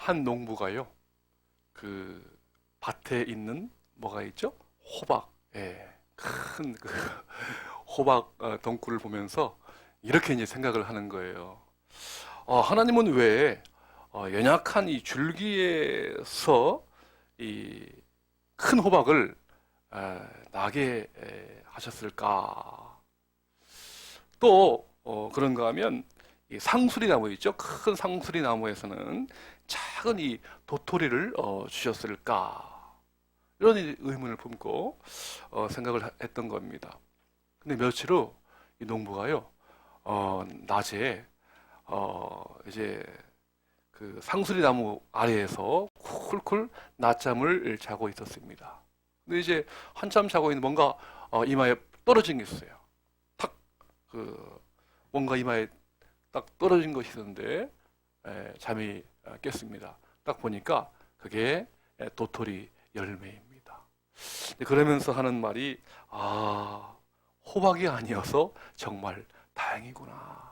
한 농부가요, 그 밭에 있는 뭐가 있죠? 호박, 큰 그 호박 덩굴을 보면서 이렇게 이제 생각을 하는 거예요. 하나님은 왜 연약한 이 줄기에서 이 큰 호박을 나게 하셨을까? 또 그런가 하면 이 상수리 나무 있죠? 큰 상수리 나무에서는 작은 이 도토리를 주셨을까? 이런 의문을 품고 생각을 했던 겁니다. 근데 며칠 후 이 농부가요, 낮에 이제 그 상수리 나무 아래에서 쿨쿨 낮잠을 자고 있었습니다. 근데 이제 한참 자고 있는 뭔가 이마에 떨어진 게 있어요. 탁, 그 뭔가 이마에 딱 떨어진 것이 있었는데 잠이 깼습니다. 딱 보니까 그게 도토리 열매입니다. 그러면서 하는 말이, 호박이 아니어서 정말 다행이구나.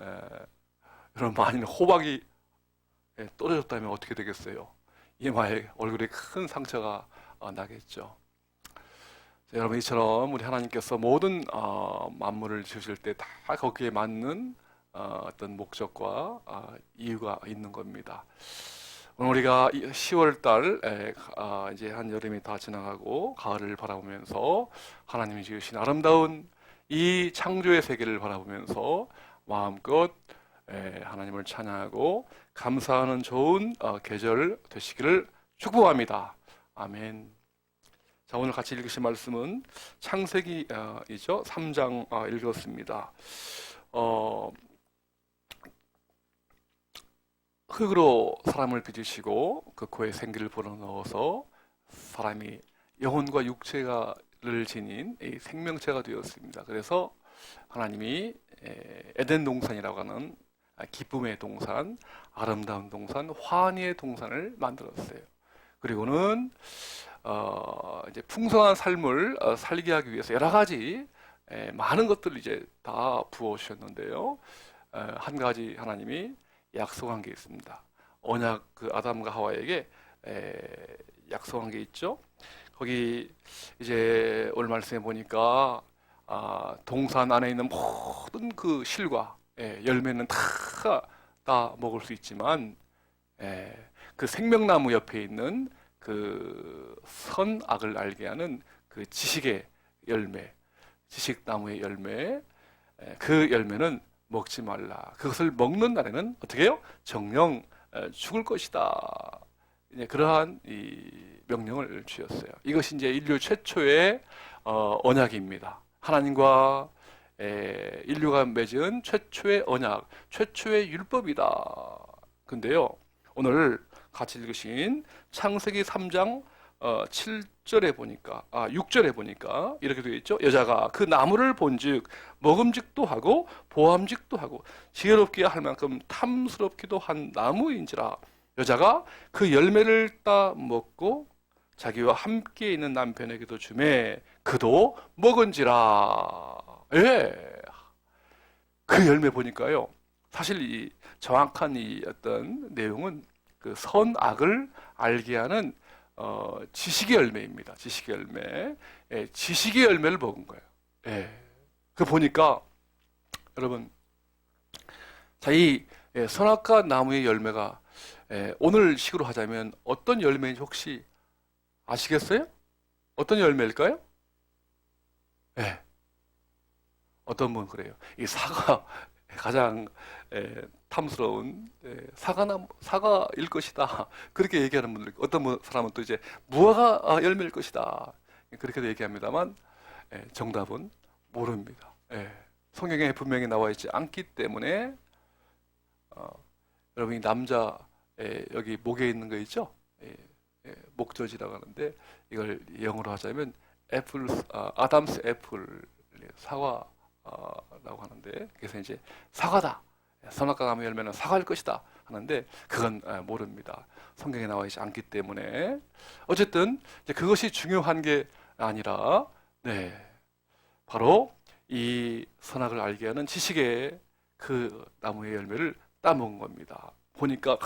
에, 여러분, 만일 호박이 떨어졌다면 어떻게 되겠어요? 이마에 얼굴에 큰 상처가 나겠죠. 자, 여러분, 이처럼 우리 하나님께서 모든 만물을 지으실 때 다 거기에 맞는 어떤 목적과 이유가 있는 겁니다. 오늘 우리가 10월 달 이제 한 여름이 다 지나가고 가을을 바라보면서 하나님이 지으신 아름다운 이 창조의 세계를 바라보면서 마음껏 하나님을 찬양하고 감사하는 좋은 계절 되시기를 축복합니다. 아멘. 자, 오늘 같이 읽으신 말씀은 창세기이죠. 3장 읽었습니다. 흙으로 사람을 빚으시고 그 코에 생기를 불어넣어서 사람이 영혼과 육체를 지닌 이 생명체가 되었습니다. 그래서 하나님이 에덴 동산이라고 하는 기쁨의 동산, 아름다운 동산, 환희의 동산을 만들었어요. 그리고는 이제 풍성한 삶을 살게 하기 위해서 여러 가지 많은 것들을 이제 다 부어 주셨는데요. 한 가지 하나님이 약속한 게 있습니다. 언약, 그 아담과 하와에게 약속한 게 있죠. 거기 이제 오늘 말씀해 보니까 동산 안에 있는 모든 그 실과 열매는 다 먹을 수 있지만 그 생명나무 옆에 있는 그 선악을 알게 하는 그 지식의 열매, 지식나무의 열매, 그 열매는 먹지 말라. 그것을 먹는 날에는 어떻게 해요? 정령 죽을 것이다. 이제 그러한 이 명령을 주셨어요. 이것이 이제 인류 최초의 언약입니다. 하나님과 인류가 맺은 최초의 언약, 최초의 율법이다. 근데요, 오늘 같이 읽으신 창세기 3장 7절에 보니까 6절에 보니까 이렇게 되어 있죠. 여자가 그 나무를 본즉 먹음직도 하고 보암직도 하고 지혜롭게 할 만큼 탐스럽기도 한 나무인지라. 여자가 그 열매를 따 먹고 자기와 함께 있는 남편에게도 주매 그도 먹은지라. 그 열매 보니까요, 사실 이 정확한 이 어떤 내용은 그 선악을 알게 하는 지식의 열매입니다. 지식의 열매. 지식의 열매를 먹은 거예요. 그 보니까 여러분, 자, 이 선악과 나무의 열매가 오늘 식으로 하자면 어떤 열매인지 혹시 아시겠어요? 어떤 열매일까요? 어떤 분 그래요. 이 사과, 가장 탐스러운 사과일 것이다. 그렇게 얘기하는 분들, 어떤 사람은 또 이제 무화과 열매일 것이다. 그렇게도 얘기합니다만 정답은 모릅니다. 성경에 분명히 나와 있지 않기 때문에 여러분이 남자 여기 목에 있는 거 있죠? 목젖이라고 하는데 이걸 영어로 하자면 애플, 아담스 애플, 사과라고 하는데, 그래서 이제 사과다. 선악과 나무 열매는 사과일 것이다 하는데 그건 모릅니다. 성경에 나와 있지 않기 때문에. 어쨌든 이제 그것이 중요한 게 아니라 바로 이 선악을 알게 하는 지식의 그 나무의 열매를 따먹은 겁니다. 보니까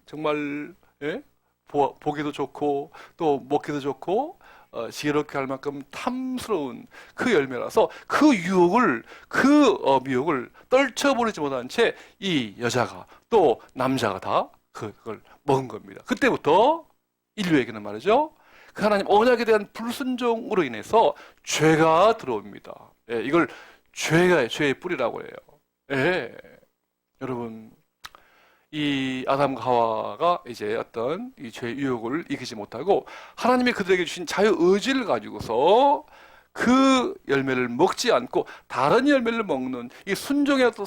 정말 예? 보기도 좋고 또 먹기도 좋고 지혜롭게 할 만큼 탐스러운 그 열매라서 그 유혹을 미혹을 떨쳐버리지 못한 채 이 여자가 또 남자가 다 그걸 먹은 겁니다. 그때부터 인류에게는 말이죠. 그 하나님 언약에 대한 불순종으로 인해서 죄가 들어옵니다. 예, 이걸 죄의 뿌리라고 해요. 예. 여러분, 이 아담과 하와가 이제 어떤 이 죄의 유혹을 이기지 못하고 하나님이 그들에게 주신 자유 의지를 가지고서 그 열매를 먹지 않고 다른 열매를 먹는 이 순종의 어떤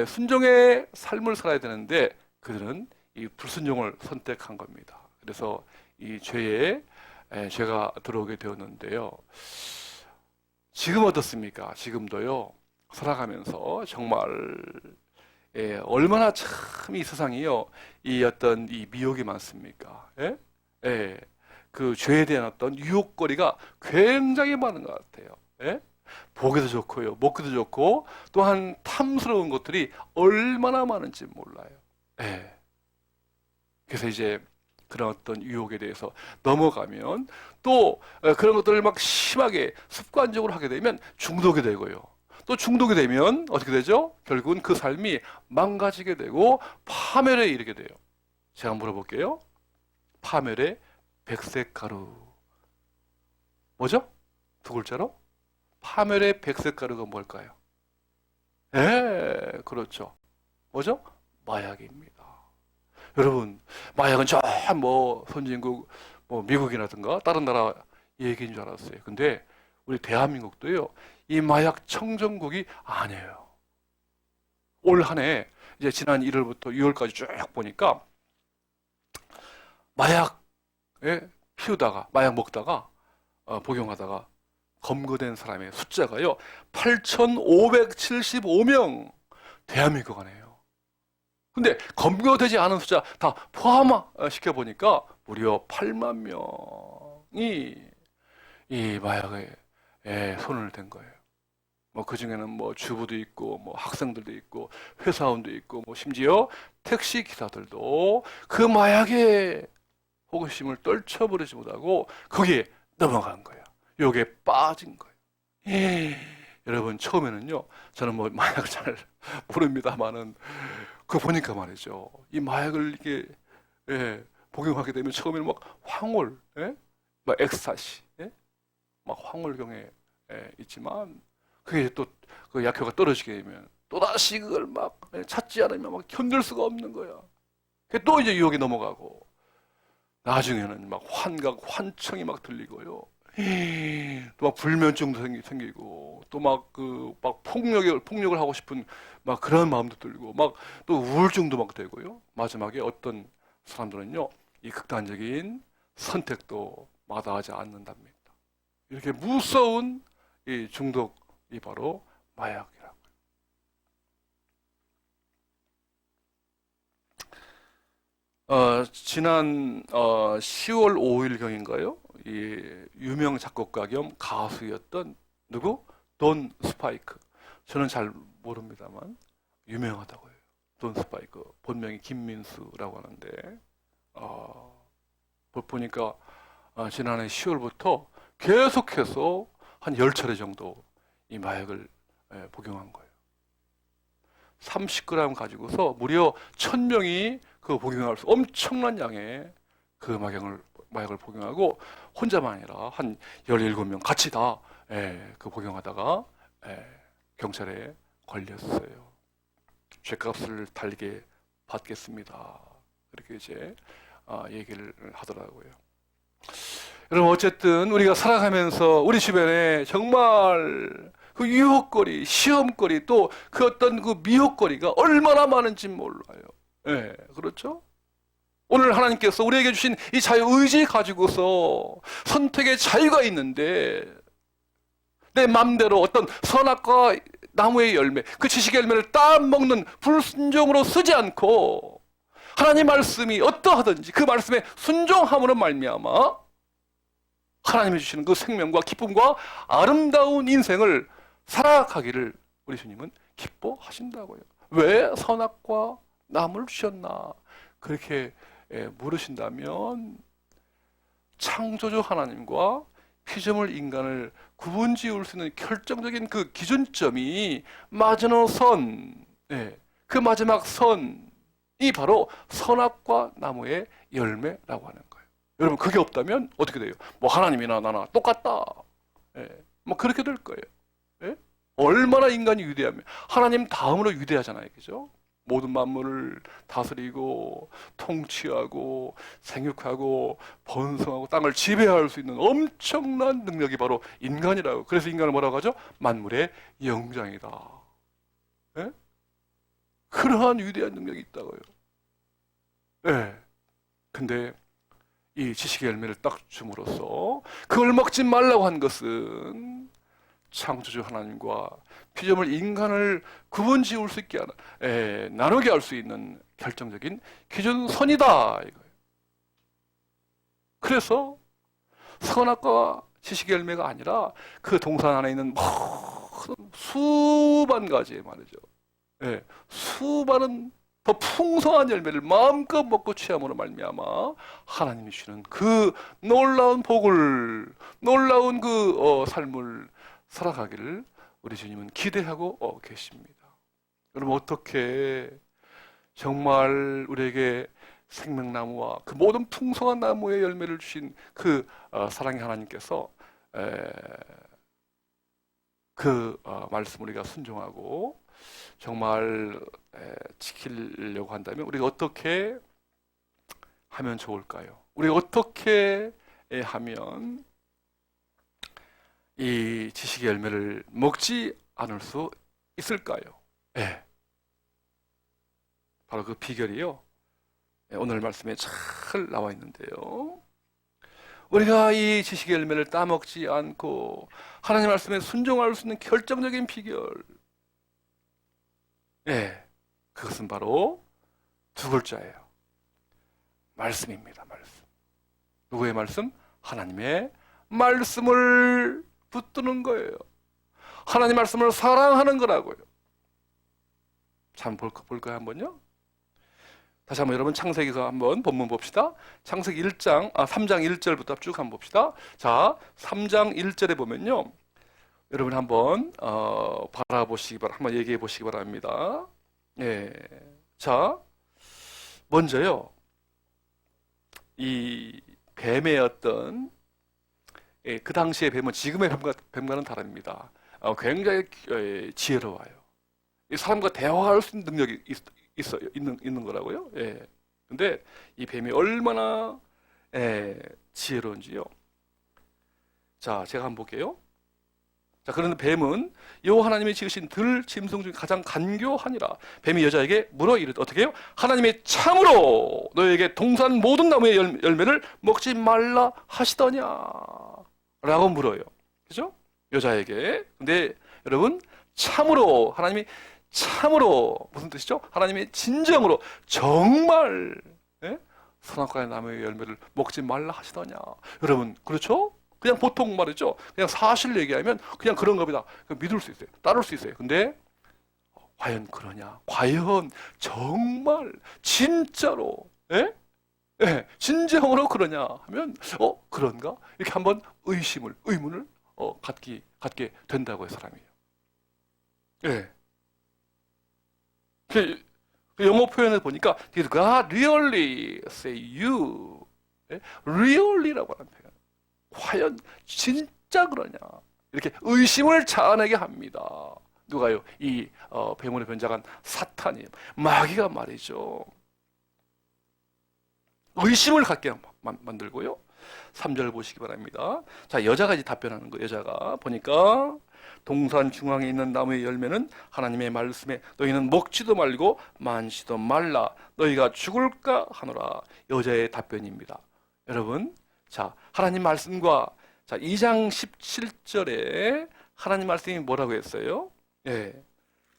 순종의 삶을 살아야 되는데 그들은 이 불순종을 선택한 겁니다. 그래서 이 죄가 들어오게 되었는데요. 지금 어떻습니까? 지금도요, 살아가면서 정말 얼마나 참 이 세상이요, 이 어떤 이 미혹이 많습니까? 예? 예. 그 죄에 대한 어떤 유혹거리가 굉장히 많은 것 같아요. 예? 보기도 좋고요, 먹기도 좋고, 또한 탐스러운 것들이 얼마나 많은지 몰라요. 예. 그래서 이제 그런 어떤 유혹에 대해서 넘어가면 또 그런 것들을 막 심하게 습관적으로 하게 되면 중독이 되고요. 또 중독이 되면 어떻게 되죠? 결국은 그 삶이 망가지게 되고 파멸에 이르게 돼요. 제가 물어볼게요. 파멸의 백색 가루. 뭐죠? 두 글자로? 파멸의 백색 가루가 뭘까요? 그렇죠. 뭐죠? 마약입니다. 여러분, 마약은 저 선진국 미국이라든가 다른 나라 얘기인 줄 알았어요. 근데 우리 대한민국도요, 이 마약 청정국이 아니에요. 올 한 해 이제 지난 1월부터 6월까지 쭉 보니까 마약에 피우다가 마약 먹다가 복용하다가 검거된 사람의 숫자가요 8,575명 대한민국 안에요. 근데 검거되지 않은 숫자 다 포함시켜 보니까 무려 8만 명이 이 마약에 손을 댄 거예요. 그 중에는 주부도 있고 학생들도 있고 회사원도 있고 심지어 택시 기사들도 그 마약에 호기심을 떨쳐버리지 못하고 거기에 넘어간 거예요. 여기에 빠진 거예요. 여러분, 처음에는요, 저는 마약을 잘 모릅니다만은 그거 보니까 말이죠, 이 마약을 이게 복용하게 되면 처음에는 황홀, 막 엑스타시, 막 황홀경에 있지만 그게 또 그 약효가 떨어지게 되면 또다시 그걸 찾지 않으면 견딜 수가 없는 거야. 또 이제 유혹에 넘어가고 나중에는 환각, 환청이 들리고요. 또 불면증도 생기고 또 폭력을 하고 싶은 그런 마음도 들고 또 우울증도 되고요. 마지막에 어떤 사람들은요, 이 극단적인 선택도 마다하지 않는답니다. 이렇게 무서운 이 중독이 바로 마약이라고요. 지난 10월 5일경인가요? 이 유명 작곡가 겸 가수였던 누구? 돈 스파이크. 저는 잘 모릅니다만 유명하다고 해요. 돈 스파이크. 본명이 김민수라고 하는데 보니까 지난해 10월부터 계속해서 한 10차례 정도 이 마약을 복용한 거예요. 30g 가지고서 무려 1000명이 그 복용할 수 엄청난 양의 그 마약을 복용하고 혼자만 아니라 한 17명 같이 다 그 복용하다가 경찰에 걸렸어요. 죗값을 달게 받겠습니다. 이렇게 이제 얘기를 하더라고요. 여러분, 어쨌든 우리가 살아가면서 우리 주변에 정말 그 유혹거리, 시험거리, 또 그 어떤 그 미혹거리가 얼마나 많은지 몰라요. 그렇죠? 오늘 하나님께서 우리에게 주신 이 자유의지 가지고서 선택의 자유가 있는데 내 맘대로 어떤 선악과 나무의 열매, 그 지식의 열매를 따먹는 불순종으로 쓰지 않고 하나님 말씀이 어떠하든지 그 말씀에 순종함으로 말미암아 하나님이 주시는 그 생명과 기쁨과 아름다운 인생을 살아가기를 우리 주님은 기뻐하신다고요. 왜 선악과 나무를 주셨나? 그렇게 물으신다면 창조주 하나님과 피조물 인간을 구분지을 수 있는 결정적인 그 기준점이 마지노선, 그 마지막 선이 바로 선악과 나무의 열매라고 하는 거예요. 여러분, 그게 없다면 어떻게 돼요? 뭐 하나님이나 나나 똑같다. 뭐 그렇게 될 거예요. 얼마나 인간이 위대하면 하나님 다음으로 위대하잖아요, 그죠? 모든 만물을 다스리고 통치하고 생육하고 번성하고 땅을 지배할 수 있는 엄청난 능력이 바로 인간이라고. 그래서 인간을 뭐라고 하죠? 만물의 영장이다. 그러한 위대한 능력이 있다고요. 근데 이 지식의 열매를 딱 줌으로써 그걸 먹지 말라고 한 것은 창조주 하나님과 피조물 인간을 구분지을 수 있게 하는, 나누게 할 수 있는 결정적인 기준선이다 이거예요. 그래서 선악과 지식의 열매가 아니라 그 동산 안에 있는 모든 수만 가지의 말이죠. 수많은 더 풍성한 열매를 마음껏 먹고 취함으로 말미암아 하나님이 주시는 그 놀라운 복을, 놀라운 그 삶을 살아가기를 우리 주님은 기대하고 계십니다. 여러분, 어떻게 정말 우리에게 생명나무와 그 모든 풍성한 나무의 열매를 주신 그 사랑의 하나님께서 그 말씀을 우리가 순종하고 정말 지키려고 한다면 우리가 어떻게 하면 좋을까요? 우리가 어떻게 하면 이 지식의 열매를 먹지 않을 수 있을까요? 바로 그 비결이요, 오늘 말씀에 잘 나와 있는데요. 우리가 이 지식의 열매를 따먹지 않고 하나님 말씀에 순종할 수 있는 결정적인 비결, 그것은 바로 두 글자예요. 말씀입니다. 말씀. 누구의 말씀? 하나님의 말씀을 붙드는 거예요. 하나님 말씀을 사랑하는 거라고요. 참 볼까요 한번요? 다시 한번 여러분 창세기서 한번 본문 봅시다. 창세기 3장 1절부터 쭉 한번 봅시다. 자, 3장 1절에 보면요, 여러분 한번 바라보시기 바랍니다. 한번 얘기해 보시기 바랍니다. 자, 먼저요, 이 뱀의 어떤 그 당시의 뱀은 지금의 뱀과는 다릅니다. 굉장히 지혜로워요. 이 사람과 대화할 수 있는 능력이 있는 거라고요. 근데 이 뱀이 얼마나 지혜로운지요. 자, 제가 한번 볼게요. 자, 그런데 뱀은 여호와 하나님이 지으신 들 짐승 중에 가장 간교하니라. 뱀이 여자에게 물어 이르되 어떻게 해요? 하나님이 참으로 너에게 동산 모든 나무의 열매를 먹지 말라 하시더냐 라고 물어요. 그죠? 여자에게. 근데 여러분, 참으로, 하나님이 참으로 무슨 뜻이죠? 하나님이 진정으로 정말 선악과의 나무의 열매를 먹지 말라 하시더냐. 여러분, 그렇죠? 그냥 보통 말이죠. 그냥 사실 얘기하면 그냥 그런 겁니다. 믿을 수 있어요. 따를 수 있어요. 근데 과연 그러냐? 과연 정말 진짜로 진정으로 그러냐 하면 그런가? 이렇게 한번 의문을 갖게 된다고요, 사람이요. 그 영어 표현을 보니까 Did God really say you? really라고 하는 표현. 과연 진짜 그러냐? 이렇게 의심을 자아내게 합니다. 누가요? 이 뱀으로 변장한 사탄이, 마귀가 말이죠. 의심을 갖게 만들고요. 3절 보시기 바랍니다. 자, 여자가 이제 답변하는 거예요. 여자가 보니까 동산 중앙에 있는 나무의 열매는 하나님의 말씀에 너희는 먹지도 말고 만지도 말라 너희가 죽을까 하노라. 여자의 답변입니다. 여러분, 자, 하나님 말씀과 자, 2장 17절에 하나님 말씀이 뭐라고 했어요?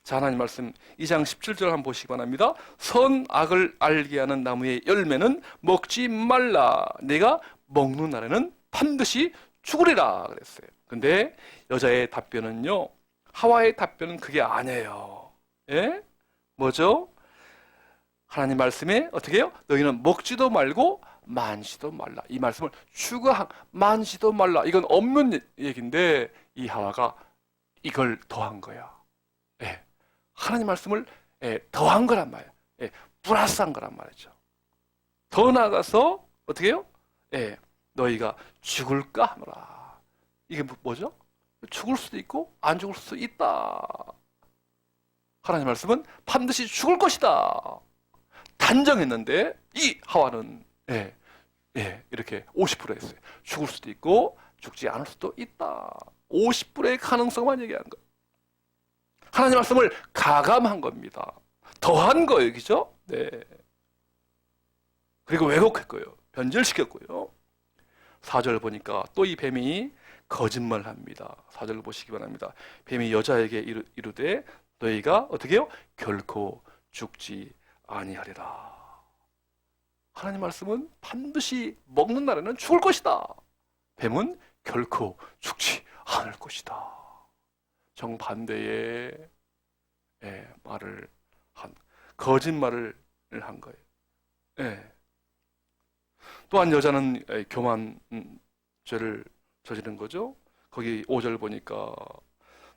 자, 하나님 말씀 2장 17절 한번 보시기 바랍니다. 선악을 알게 하는 나무의 열매는 먹지 말라. 내가 먹는 날에는 반드시 죽으리라 그랬어요. 근데 여자의 답변은요, 하와의 답변은 그게 아니에요. 뭐죠? 하나님 말씀에 어떻게 해요? 너희는 먹지도 말고 만지도 말라. 이 말씀을 추가한 만지도 말라. 이건 없는 얘기인데 이 하와가 이걸 더한 거야. 예. 하나님 말씀을 더한 거란 말이에요. 플러스한 거란 말이죠. 더 나아가서 어떻게 해요? 너희가 죽을까 하노라. 이게 뭐죠? 죽을 수도 있고 안 죽을 수도 있다. 하나님 말씀은 반드시 죽을 것이다. 단정했는데 이 하와는 이렇게 50% 했어요. 죽을 수도 있고 죽지 않을 수도 있다. 50%의 가능성만 얘기한 거예요. 하나님 말씀을 가감한 겁니다. 더한 거예요. 그죠? 네. 그리고 왜곡했고요. 변절시켰고요. 4절 보니까 또 이 뱀이 거짓말합니다. 4절 보시기 바랍니다. 뱀이 여자에게 이르되 너희가 어떻게 해요? 결코 죽지 아니하리라. 하나님 말씀은 반드시 먹는 날에는 죽을 것이다. 뱀은 결코 죽지 않을 것이다. 정반대의 말을 거짓말을 한 거예요. 또한 여자는 교만 죄를 저지른 거죠. 거기 5절 보니까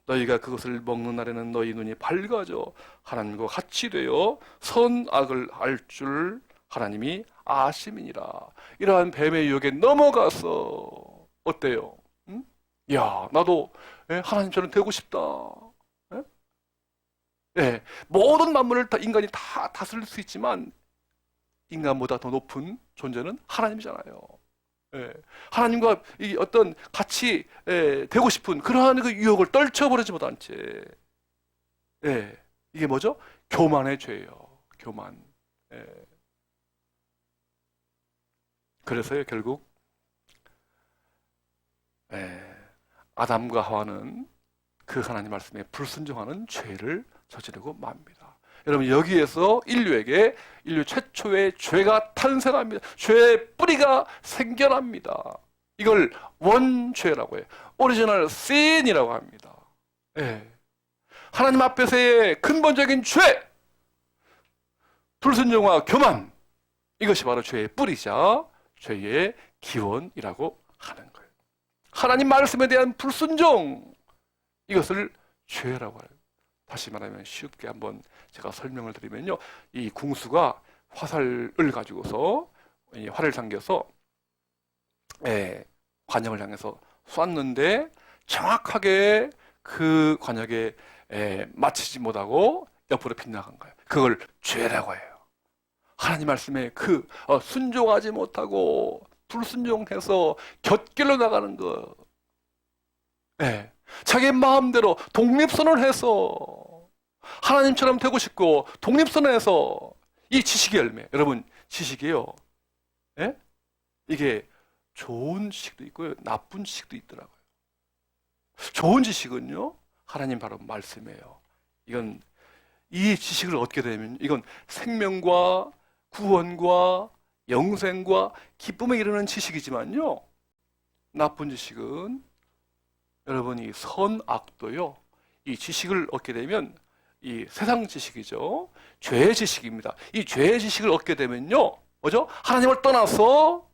너희가 그것을 먹는 날에는 너희 눈이 밝아져 하나님과 같이 되어 선악을 알 줄 하나님이 아심이니라. 이러한 뱀의 유혹에 넘어가서 어때요? 응? 야, 나도 하나님처럼 되고 싶다. 모든 만물을 인간이 다 다스릴 수 있지만 인간보다 더 높은 존재는 하나님이잖아요. 하나님과 어떤 같이 되고 싶은 그러한 그 유혹을 떨쳐버리지 못한 채 이게 뭐죠? 교만의 죄예요. 교만. 그래서요 결국 아담과 하와는 그 하나님 말씀에 불순종하는 죄를 저지르고 맙니다. 여러분 여기에서 인류 최초의 죄가 탄생합니다. 죄의 뿌리가 생겨납니다. 이걸 원죄라고 해요. 오리지널 신이라고 합니다. 하나님 앞에서의 근본적인 죄, 불순종과 교만, 이것이 바로 죄의 뿌리자 죄의 기원이라고 하는 거예요. 하나님 말씀에 대한 불순종, 이것을 죄라고 해요. 다시 말하면 쉽게 한번 제가 설명을 드리면요, 이 궁수가 화살을 가지고서 활을 당겨서 관역을 향해서 쐈는데 정확하게 그 관역에 맞추지 못하고 옆으로 빗나간 거예요. 그걸 죄라고 해요. 하나님 말씀에 순종하지 못하고 불순종해서 곁길로 나가는 거. 자기 마음대로 독립선언을 해서 하나님처럼 되고 싶고 독립선언해서 이 지식의 열매, 여러분 지식이에요. 이게 좋은 지식도 있고요, 나쁜 지식도 있더라고요. 좋은 지식은요, 하나님 바로 말씀이에요. 이건 이 지식을 얻게 되면 이건 생명과 구원과 영생과 기쁨에 이르는 지식이지만요, 나쁜 지식은 여러분이 선악도요, 이 지식을 얻게 되면 이 세상 지식이죠, 죄의 지식입니다. 이 죄의 지식을 얻게 되면요, 뭐죠? 하나님을 떠나서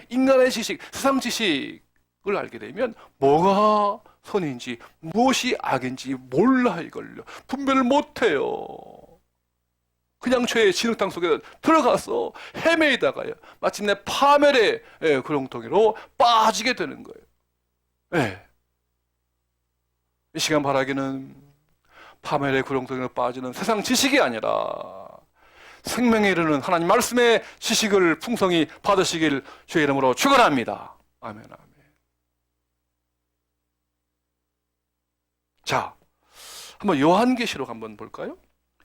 인간의 지식, 세상 지식을 알게 되면 뭐가 선인지 무엇이 악인지 몰라. 이걸요 분별을 못해요. 그냥 죄의 진흙탕 속에 들어가서 헤매이다가요 마침내 파멸의 구렁텅이로 빠지게 되는 거예요. 이 시간 바라기는 파멸의 구렁텅이로 빠지는 세상 지식이 아니라 생명에 이르는 하나님 말씀의 지식을 풍성히 받으시길 주의 이름으로 축원합니다. 아멘, 아멘. 자, 한번 요한계시록 한번 볼까요?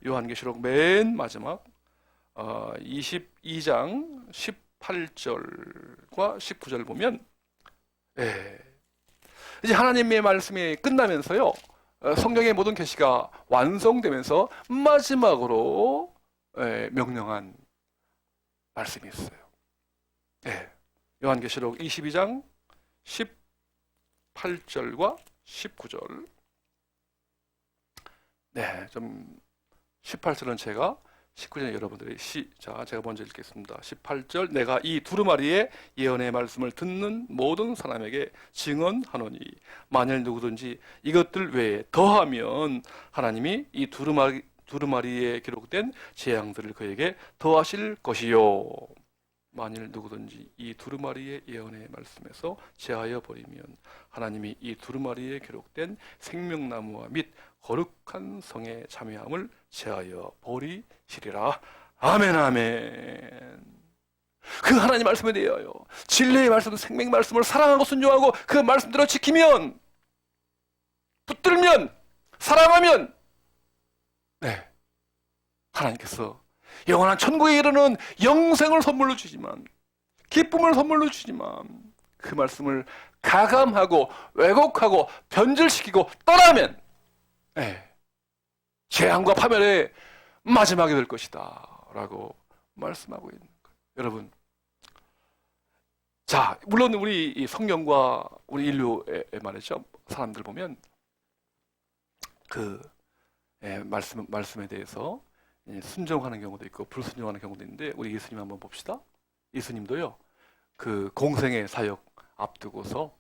요한계시록 맨 마지막 22장 18절과 19절 보면 이제 하나님의 말씀이 끝나면서요, 성경의 모든 계시가 완성되면서 마지막으로 명령한 말씀이 있어요. 요한계시록 22장 18절과 19절. 좀 18절은 제가, 19절 여러분들이 자, 제가 먼저 읽겠습니다. 18절 내가 이 두루마리의 예언의 말씀을 듣는 모든 사람에게 증언하노니 만일 누구든지 이것들 외에 더하면 하나님이 이 두루마리에 기록된 재앙들을 그에게 더하실 것이요. 만일 누구든지 이 두루마리의 예언의 말씀에서 제하여 버리면 하나님이 이 두루마리에 기록된 생명나무와 및 거룩한 성의 참여함을 제하여 버리시리라. 아멘 아멘. 그 하나님 말씀에 대하여 진리의 말씀, 생명의 말씀을 사랑하고 순종하고 그 말씀대로 지키면, 붙들면, 사랑하면, 네, 하나님께서 영원한 천국에 이르는 영생을 선물로 주지만, 기쁨을 선물로 주지만, 그 말씀을 가감하고 왜곡하고 변질시키고 떠나면, 네, 재앙과 파멸의 마지막이 될 것이다 라고 말씀하고 있는 거예요. 여러분, 자, 물론 우리 이 성경과 우리 인류의 말이죠, 사람들 보면 그 말씀에 대해서 순종하는 경우도 있고 불순종하는 경우도 있는데, 우리 예수님 한번 봅시다. 예수님도요, 그 공생의 사역 앞두고서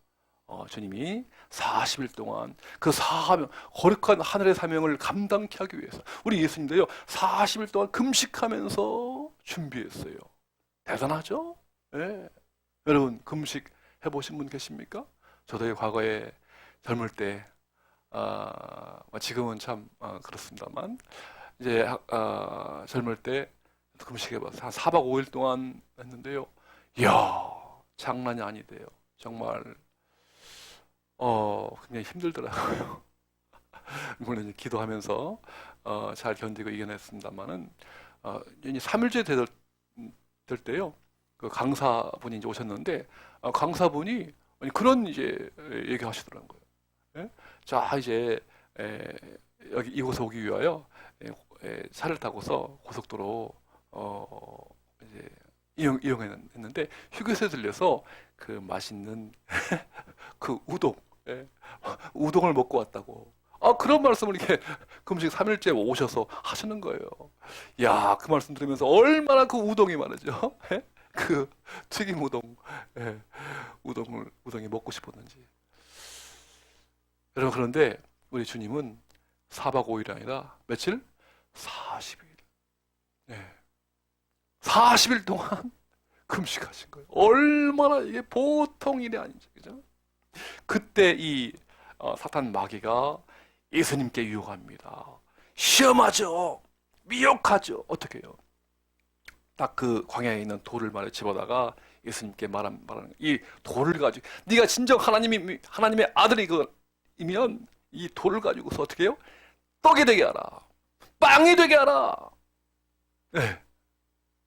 주님이 40일 동안 그 사명, 거룩한 하늘의 사명을 감당케 하기 위해서 우리 예수님도요 40일 동안 금식하면서 준비했어요. 대단하죠? 네. 여러분, 금식 해보신 분 계십니까? 저도 과거에 젊을 때, 지금은 참 그렇습니다만, 이제 젊을 때 금식해봐서 한 4박 5일 동안 했는데요. 이야, 장난이 아니대요. 정말 굉장히 힘들더라고요. 물론 이제 기도하면서 잘 견디고 이겨냈습니다만은, 3일째 될 때요, 그 강사분이 이제 오셨는데, 강사분이 그런 이제 얘기하시더라고요. 예? 자, 이제 여기 이곳에 오기 위하여 차를 타고서 고속도로 이제 이용했는데, 휴게소에 들려서 그 맛있는 그 우동을 먹고 왔다고. 그런 말씀을 이렇게 금식 3일째 오셔서 하시는 거예요. 야, 그 말씀 들으면서 얼마나 그 우동이 말이죠. 그 튀김 우동, 우동이 먹고 싶었는지. 여러분, 그런데 우리 주님은 4박 5일이 아니라 며칠? 40일. 40일 동안 금식하신 거예요. 얼마나 이게 보통 일이 아니죠. 그죠? 그때 이 사탄 마귀가 예수님께 유혹합니다. 시험하죠. 미혹하죠. 어떻게 해요? 딱 그 광야에 있는 돌을 말에 집어다가 예수님께 말하는 이 돌을 가지고, 네가 진정 하나님의 아들이면 이 돌을 가지고서 어떻게 해요? 떡이 되게 하라. 빵이 되게 하라. 네.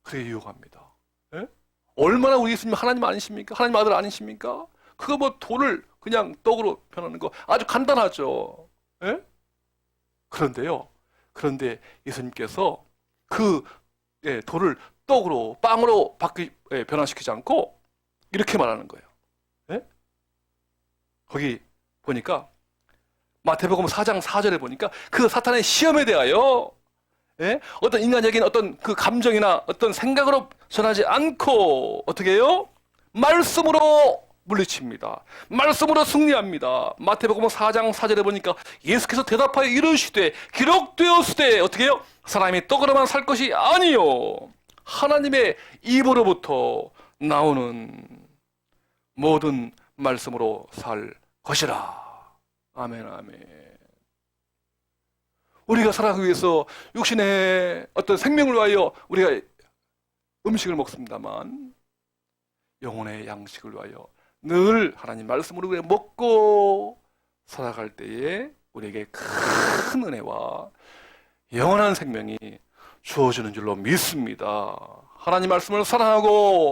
그렇게 유혹합니다. 네? 얼마나 우리 예수님 하나님 아니십니까? 하나님 아들 아니십니까? 그거 뭐 돌을 그냥 떡으로 변하는 거 아주 간단하죠. 네? 그런데 예수님께서 그 돌을 떡으로, 빵으로 변화시키지 않고 이렇게 말하는 거예요. 네? 거기 보니까 마태복음 4장 4절에 보니까 그 사탄의 시험에 대하여 어떤 인간적인 어떤 그 감정이나 어떤 생각으로 전하지 않고 어떻게 해요? 말씀으로 물리칩니다. 말씀으로 승리합니다. 마태복음 4장 4절에 보니까 예수께서 대답하여 이르시되 기록되었으되 어떻게 해요? 사람이 떡으로만 살 것이 아니요 하나님의 입으로부터 나오는 모든 말씀으로 살 것이라. 아멘 아멘. 우리가 살아가기 위해서 육신의 어떤 생명을 위하여 우리가 음식을 먹습니다만, 영혼의 양식을 위하여 늘 하나님 말씀으로 우리가 먹고 살아갈 때에 우리에게 큰 은혜와 영원한 생명이 주어지는 줄로 믿습니다. 하나님 말씀을 사랑하고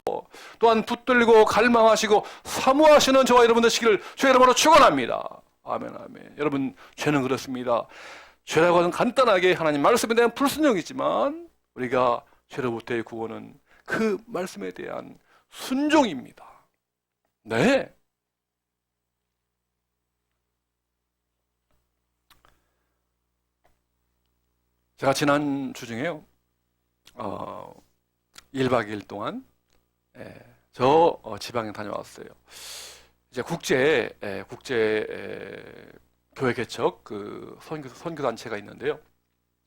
또한 붙들고 갈망하시고 사모하시는 저와 여러분 되시기를 주의 이름으로 축원합니다. 아멘 아멘. 여러분, 죄는 그렇습니다. 죄라고 하는 간단하게 하나님 말씀에 대한 불순종이지만, 우리가 죄로부터의 구원은 그 말씀에 대한 순종입니다. 네. 제가 지난 주 중에요, 어, 1박 2일 동안 저 지방에 다녀왔어요. 이제 국제 교회 개척 그 선교 단체가 있는데요.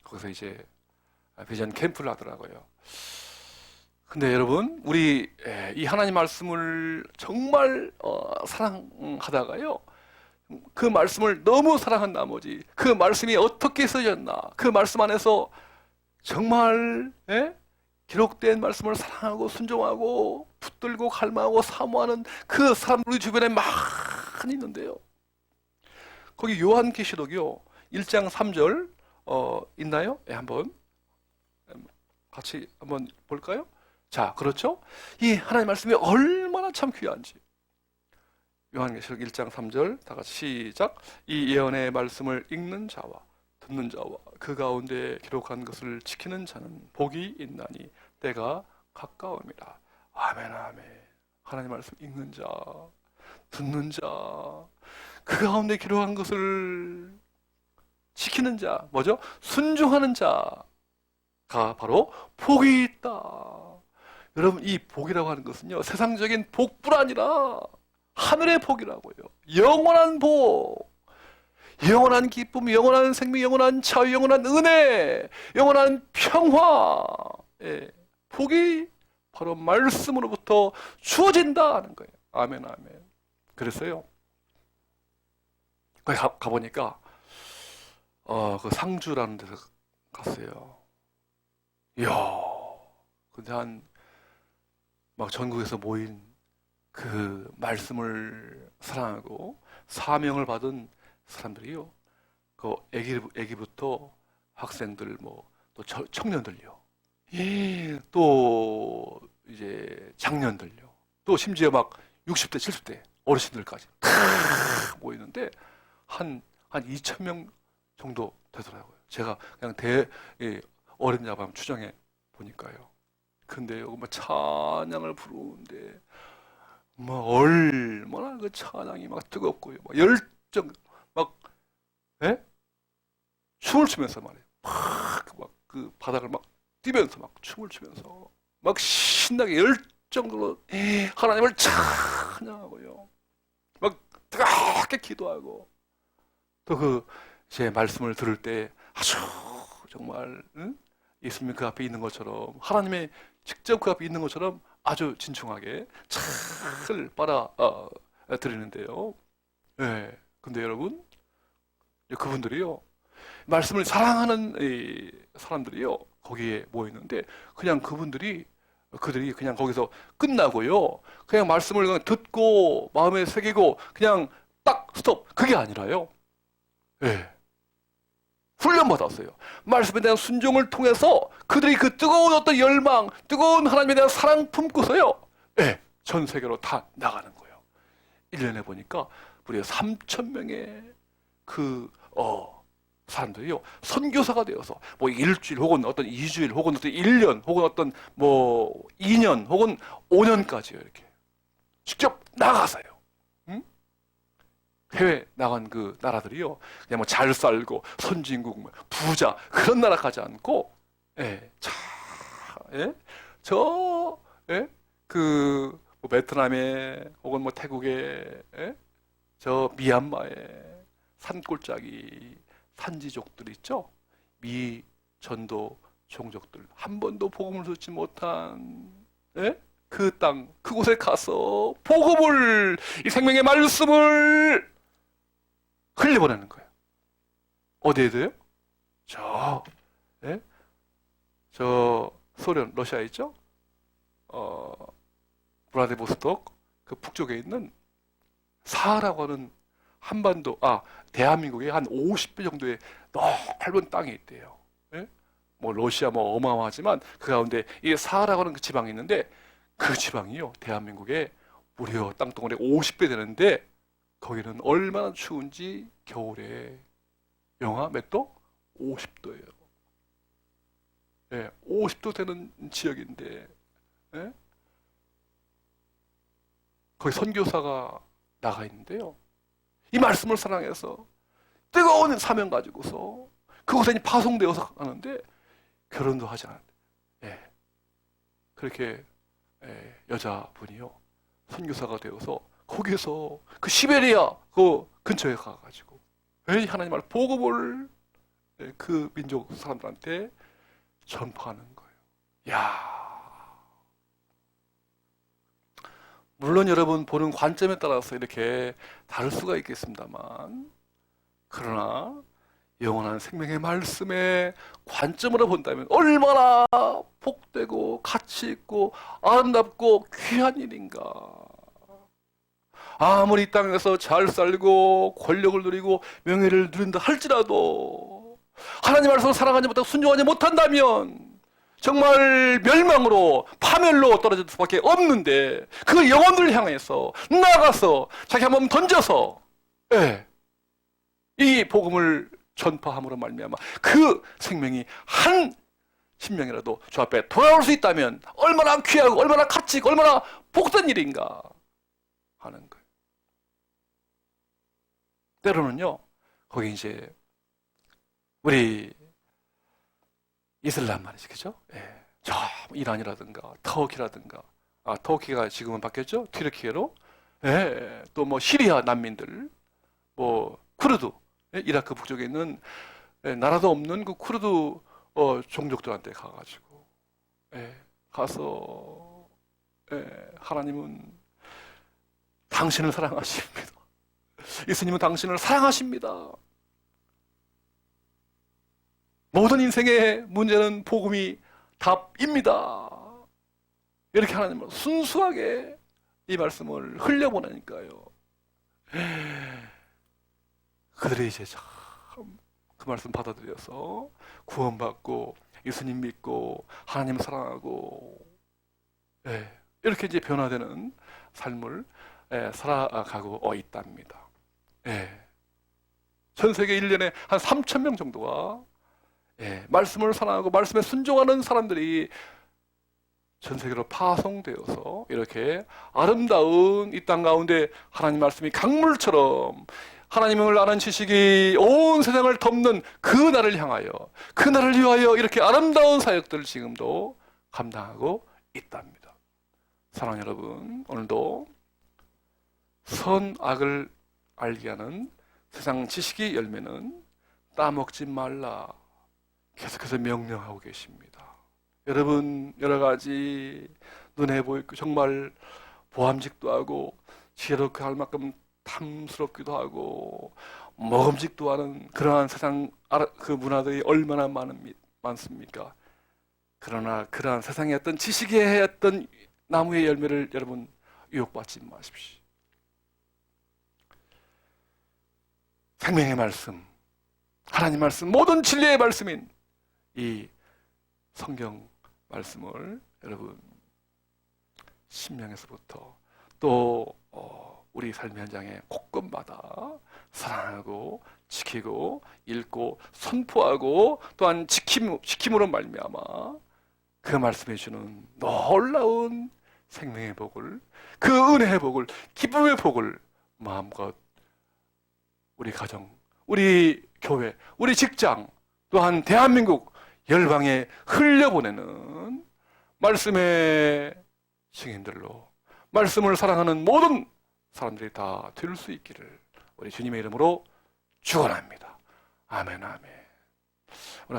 거기서 이제 비전 캠프를 하더라고요. 근데 여러분, 우리 이 하나님 말씀을 정말 사랑하다가요, 그 말씀을 너무 사랑한 나머지 그 말씀이 어떻게 써졌나, 그 말씀 안에서 정말 기록된 말씀을 사랑하고 순종하고 붙들고 갈망하고 사모하는 그 사람 우리 주변에 많이 있는데요. 거기 요한계시록이요 1장 3절 있나요? 한번 같이 한번 볼까요? 자, 그렇죠? 이 하나님 말씀이 얼마나 참 귀한지. 요한계시록 1장 3절 다 같이 시작. 이 예언의 말씀을 읽는 자와 듣는 자와 그 가운데 기록한 것을 지키는 자는 복이 있나니 때가 가까움이라. 아멘, 아멘. 하나님 말씀 읽는 자, 듣는 자, 그 가운데 기록한 것을 지키는 자, 뭐죠? 순종하는 자가 바로 복이 있다. 여러분, 이 복이라고 하는 것은요, 세상적인 복뿐 아니라 하늘의 복이라고요. 영원한 복, 영원한 기쁨, 영원한 생명, 영원한 자유, 영원한 은혜, 영원한 평화. 복이 바로 말씀으로부터 주어진다 하는 거예요. 아멘, 아멘. 그래서요, 거기 가보니까 그 상주라는 데서 갔어요. 이야, 근데 막 전국에서 모인 그 말씀을 사랑하고 사명을 받은 사람들이요, 그 애기부터 학생들, 또 청년들요, 또 이제 장년들요, 또 심지어 막 60대, 70대 어르신들까지 모이는데 한 2,000명 정도 되더라고요. 제가 그냥 어린 야밤 추정해 보니까요. 근데요, 찬양을 부르는데 얼마나 그 찬양이 막 뜨겁고요, 막 열정, 막 춤을 추면서 말이에요. 막 그 바닥을 막 뛰면서 막 춤을 추면서 막 신나게 열정으로 하나님을 찬양하고요, 막 뜨겁게 기도하고, 또 제 말씀을 들을 때 아주 정말 예수님이 그 앞에 있는 것처럼, 하나님의 직접 그 앞에 있는 것처럼 아주 진중하게 잘 빨아 드리는데요. 근데 여러분, 그분들이요, 말씀을 사랑하는 사람들이요, 거기에 모였는데, 그냥 그들이 그냥 거기서 끝나고요, 그냥 말씀을 그냥 듣고 마음에 새기고 그냥 딱 스톱, 그게 아니라요, 훈련받았어요. 말씀에 대한 순종을 통해서 그들이 그 뜨거운 어떤 열망, 뜨거운 하나님에 대한 사랑 품고서요, 전 세계로 다 나가는 거예요. 1년에 보니까 무려 3,000명의 사람들이요, 선교사가 되어서 일주일 혹은 어떤 2주일 혹은 어떤 1년 혹은 어떤 2년 혹은 5년까지요, 이렇게 직접 나가서요. 해외 나간 그 나라들이요, 그냥 잘 살고 선진국, 부자, 그런 나라 가지 않고, 베트남에 혹은 태국에, 저 미얀마에 산골짜기 산지족들 있죠? 미 전도 종족들, 한 번도 복음을 듣지 못한 그 땅, 그곳에 가서 복음을, 이 생명의 말씀을 흘려보내는 거예요. 어디에도요? 저 소련, 러시아 있죠? 브라디보스톡 그 북쪽에 있는 사하라고 하는 한반도, 대한민국의 한 50배 정도의 넓은 땅이 있대요. 러시아 어마어마하지만 그 가운데 이 사하라고 하는 그 지방이 있는데, 그 지방이요, 대한민국의 무려 땅덩어리 50배 되는데, 거기는 얼마나 추운지 겨울에 영하 몇 도? 50도예요. 50도 되는 지역인데, 거기 선교사가 나가 있는데요, 이 말씀을 사랑해서 뜨거운 사명 가지고서 그곳에 파송되어서 가는데, 결혼도 하지 않았대. 그렇게 여자분이요 선교사가 되어서 거기에서 그 시베리아 그 근처에 가가지고 하나님 말 복음을 그 민족 사람들한테 전파하는 거예요. 야, 물론 여러분 보는 관점에 따라서 이렇게 다를 수가 있겠습니다만, 그러나 영원한 생명의 말씀의 관점으로 본다면 얼마나 복되고 가치 있고 아름답고 귀한 일인가. 아무리 이 땅에서 잘 살고 권력을 누리고 명예를 누린다 할지라도 하나님 말씀을 사랑하지 못하고 순종하지 못한다면 정말 멸망으로 파멸로 떨어질 수밖에 없는데, 그 영혼들을 향해서 나가서 자기 한 몸 던져서 이 복음을 전파함으로 말미암아 그 생명이 한 심령이라도 주 앞에 돌아올 수 있다면 얼마나 귀하고 얼마나 가치 있고 얼마나 복된 일인가 하는 거예요. 때로는요 거기 이제 우리 이슬람 말이죠, 그죠? 저 이란이라든가 터키라든가, 터키가 지금은 바뀌었죠? 튀르키예로. 또 뭐 시리아 난민들, 뭐 쿠르드, 이라크 북쪽에 있는 나라도 없는 그 쿠르드 종족들한테 가가지고 가서 하나님은 당신을 사랑하십니다. 예수님은 당신을 사랑하십니다. 모든 인생의 문제는 복음이 답입니다. 이렇게 하나님은 순수하게 이 말씀을 흘려보내니까요. 그들이 이제 참 그 말씀 받아들여서 구원받고 예수님 믿고 하나님 사랑하고 이렇게 이제 변화되는 삶을 살아가고 있답니다. 전 세계 1년에 한 3,000명 정도가 말씀을 사랑하고 말씀에 순종하는 사람들이 전 세계로 파송되어서 이렇게 아름다운 이 땅 가운데 하나님 말씀이 강물처럼 하나님을 아는 지식이 온 세상을 덮는 그 날을 향하여, 그 날을 위하여 이렇게 아름다운 사역들을 지금도 감당하고 있답니다. 사랑하는 여러분, 오늘도 선악을 알게 하는 세상 지식의 열매는 따먹지 말라 계속해서 명령하고 계십니다. 여러분, 여러 가지 눈에 보이고 정말 보암직도 하고 지혜롭게 할 만큼 탐스럽기도 하고 먹음직도 하는 그러한 세상 그 문화들이 얼마나 많습니까? 그러나 그러한 세상의 어떤 지식의 어떤 나무의 열매를 여러분 유혹받지 마십시오. 생명의 말씀, 하나님 말씀, 모든 진리의 말씀인 이 성경 말씀을 여러분 심령에서부터 또 우리 삶의 현장에 곳곳마다 사랑하고 지키고 읽고 선포하고 또한 지킴으로 말미암아 그 말씀해 주는 놀라운 생명의 복을, 그 은혜의 복을, 기쁨의 복을 마음껏 우리 가정, 우리 교회, 우리 직장, 또한 대한민국 열방에 흘려보내는 말씀의 증인들로 말씀을 사랑하는 모든 사람들이 다 될 수 있기를 우리 주님의 이름으로 축원합니다. 아멘, 아멘.